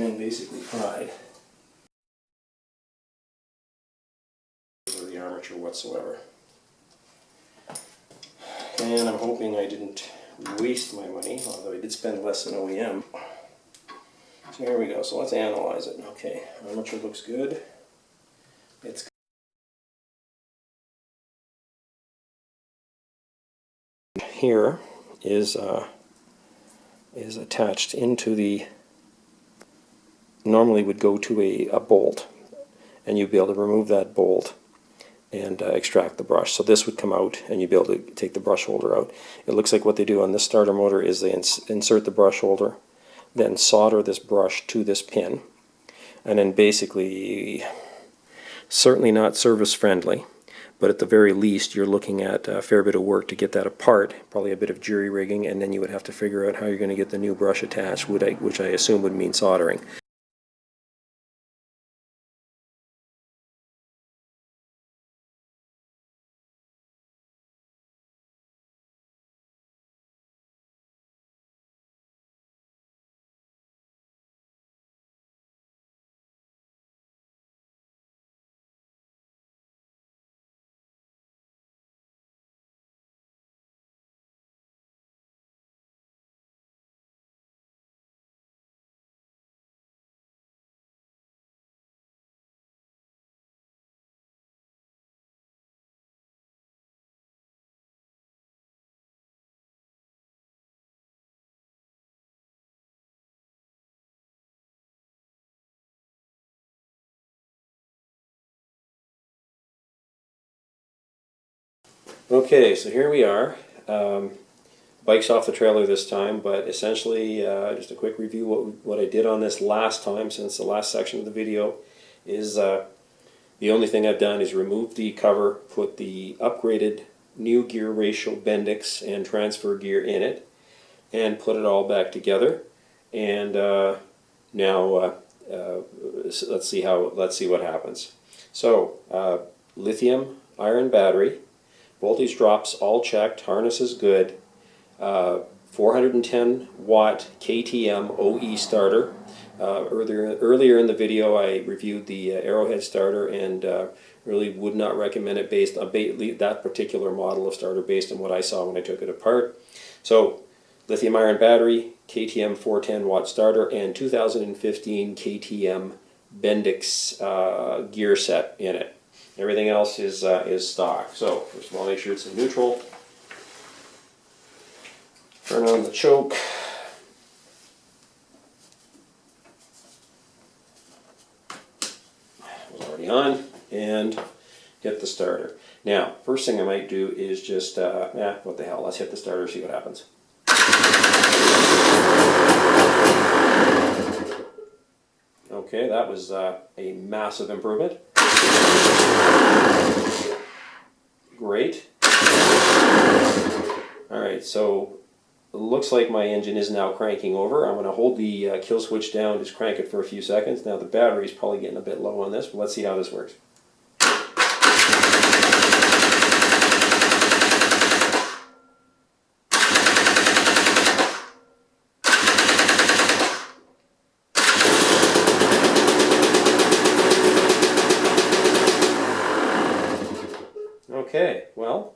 and basically fried. Or the armature whatsoever. And I'm hoping I didn't waste my money, although I did spend less than OEM. So here we go. So let's analyze it. Okay, armature looks good. It's here is attached into the, normally would go to a bolt, and you'd be able to remove that bolt and extract the brush. So this would come out and you'd be able to take the brush holder out. It looks like what they do on this starter motor is they insert the brush holder, then solder this brush to this pin, and then basically, certainly not service friendly, but at the very least you're looking at a fair bit of work to get that apart, probably a bit of jury rigging, and then you would have to figure out how you're going to get the new brush attached, which I assume would mean soldering. Okay, so here we are. Bike's off the trailer this time, but essentially just a quick review what I did on this last time, since the last section of the video is the only thing I've done is remove the cover, put the upgraded new gear ratio bendix and transfer gear in it, and put it all back together. And now let's see what happens. So lithium iron battery. Voltage drops all checked, harness is good, 410 watt KTM OE starter. Earlier in the video I reviewed the Arrowhead starter, and really would not recommend it based on that particular model of starter based on what I saw when I took it apart. So lithium iron battery, KTM 410 watt starter, and 2015 KTM bendix gear set in it. Everything else is stock. So first of all, make sure it's in neutral. Turn on the choke. It was already on, and hit the starter. Now, first thing I might do is just, what the hell? Let's hit the starter, see what happens. Okay, that was a massive improvement. Great. Alright, so it looks like my engine is now cranking over. I'm going to hold the kill switch down, just crank it for a few seconds. Now the battery is probably getting a bit low on this, but let's see how this works. Okay, well,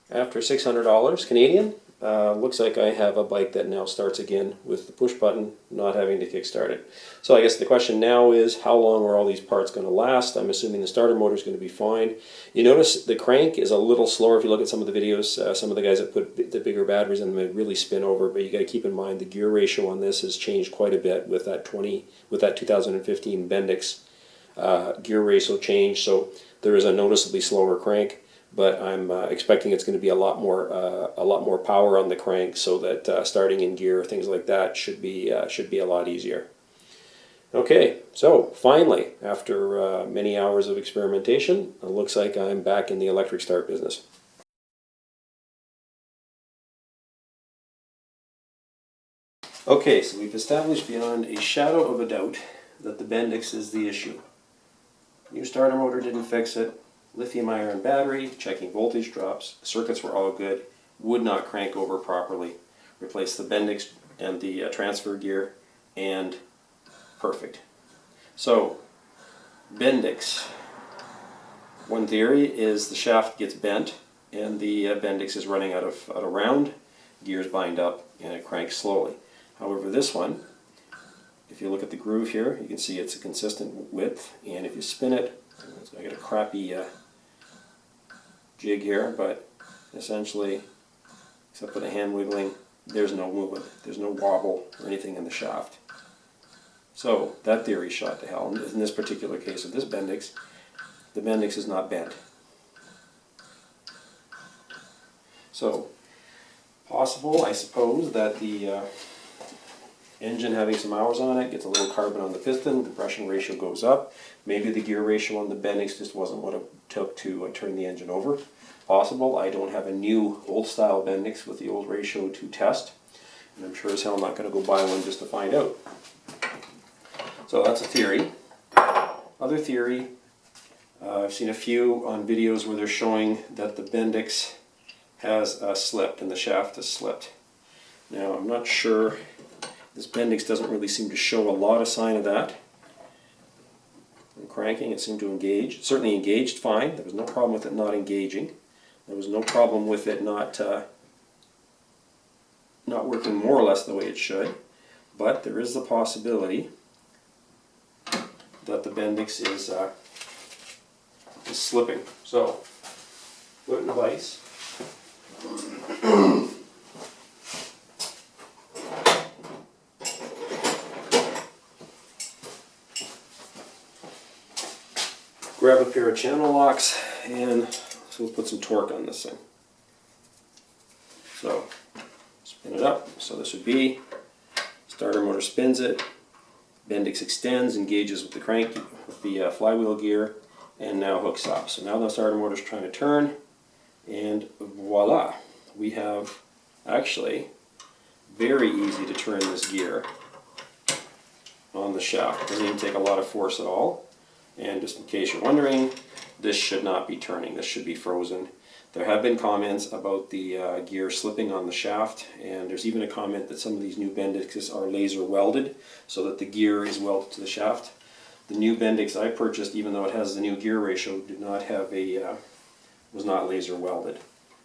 after $600 Canadian, looks like I have a bike that now starts again with the push button, not having to kickstart it. So I guess the question now is, how long are all these parts going to last? I'm assuming the starter motor is going to be fine. You notice the crank is a little slower. If you look at some of the videos, some of the guys that put the bigger batteries in them, they really spin over, but you got to keep in mind the gear ratio on this has changed quite a bit with that 2015 Bendix gear ratio change. So there is a noticeably slower crank, but I'm expecting it's going to be a lot more power on the crank, so that starting in gear, things like that, should be a lot easier. Okay, so finally, after many hours of experimentation, it looks like I'm back in the electric start business. Okay, so we've established beyond a shadow of a doubt that the Bendix is the issue. New starter motor didn't fix it. Lithium iron battery, checking voltage drops, circuits were all good, would not crank over properly. Replaced the Bendix and the transfer gear, and perfect. So, bendix. One theory is the shaft gets bent and the bendix is running out of round, gears bind up, and it cranks slowly. However, this one, if you look at the groove here, you can see it's a consistent width, and if you spin it, I got a crappy jig here, but essentially, except for the hand wiggling, there's no movement, there's no wobble or anything in the shaft. So that theory shot to hell. In this particular case of this bendix, the bendix is not bent. So possible, I suppose, that the engine having some hours on it gets a little carbon on the piston, compression ratio goes up. Maybe the gear ratio on the bendix just wasn't what it took to turn the engine over. Possible. I don't have a new old style bendix with the old ratio to test, and I'm sure as hell not going to go buy one just to find out. So that's a theory. Other theory, I've seen a few on videos where they're showing that the bendix has slipped and the shaft has slipped. Now I'm not sure, this bendix doesn't really seem to show a lot of sign of that. I'm cranking, it seemed to engage. It certainly engaged fine, there was no problem with it not engaging. There was no problem with it not working more or less the way it should. But there is the possibility that the bendix is slipping. So, put it in a vise. Grab a pair of channel locks, and so we'll put some torque on this thing. So, spin it up. So this would be, starter motor spins it, bendix extends, engages with the crank, with the flywheel gear, and now hooks up. So now the starter motor is trying to turn, and voila, we have actually very easy to turn this gear on the shaft. It doesn't even take a lot of force at all. And just in case you're wondering, this should not be turning. This should be frozen. There have been comments about the gear slipping on the shaft, and there's even a comment that some of these new bendixes are laser welded so that the gear is welded to the shaft. The new bendix I purchased, even though it has the new gear ratio, did not have was not laser welded.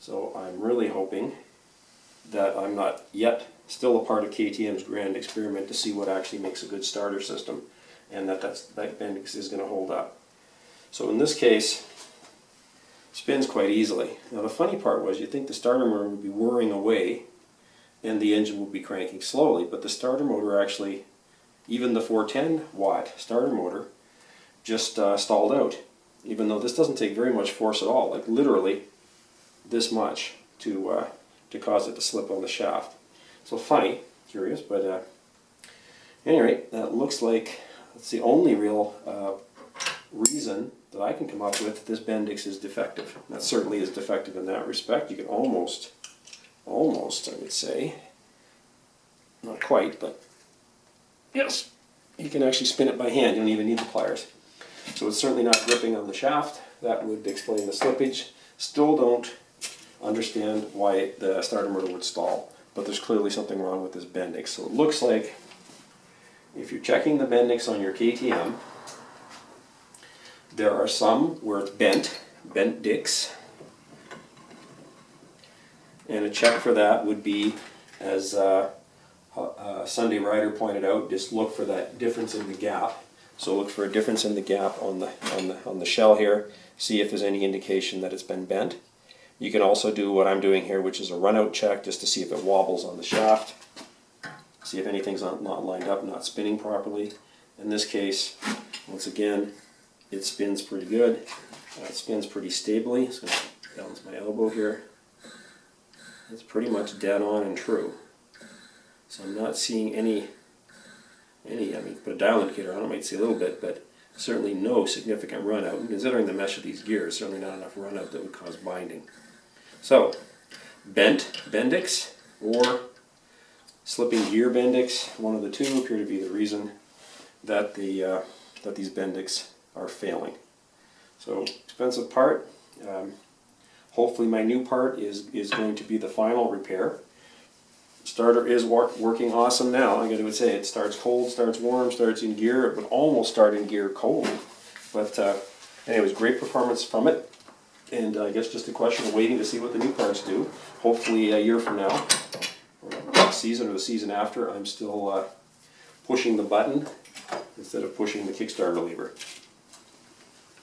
So I'm really hoping that I'm not yet still a part of KTM's grand experiment to see what actually makes a good starter system, and that bendix is going to hold up. So in this case, spins quite easily. Now the funny part was, you'd think the starter motor would be whirring away and the engine would be cranking slowly, but the starter motor actually, even the 410 watt starter motor, just stalled out. Even though this doesn't take very much force at all, like literally this much to cause it to slip on the shaft. So funny, curious, but at any rate, that looks like that's the only real reason that I can come up with this bendix is defective. That certainly is defective in that respect. You can almost, I would say, not quite, but yes, you can actually spin it by hand. You don't even need the pliers. So it's certainly not gripping on the shaft. That would explain the slippage. Still don't understand why the starter motor would stall, but there's clearly something wrong with this bendix. So it looks like if you're checking the bendix on your KTM, there are some where it's bent dicks, and a check for that would be, as Sunday Rider pointed out, just look for that difference in the gap. So look for a difference in the gap on the shell here, see if there's any indication that it's been bent. You can also do what I'm doing here, which is a run-out check, just to see if it wobbles on the shaft, see if anything's not lined up, not spinning properly. In this case, once again, it spins pretty good. It spins pretty stably. It's going to balance my elbow here. It's pretty much dead on and true. So I'm not seeing any, I mean, put a dial indicator on it, I might see a little bit, but certainly no significant run out. And considering the mesh of these gears, certainly not enough run out that would cause binding. So, bendix or slipping gear bendix, one of the two appear to be the reason that that these bendix are failing. So, expensive part. Hopefully my new part is going to be the final repair. Starter is working awesome now. I got to say, it starts cold, starts warm, starts in gear. It would almost start in gear cold. But anyways, great performance from it. And I guess just a question of waiting to see what the new parts do. Hopefully a year from now, or next season or the season after, I'm still pushing the button instead of pushing the Kickstarter lever.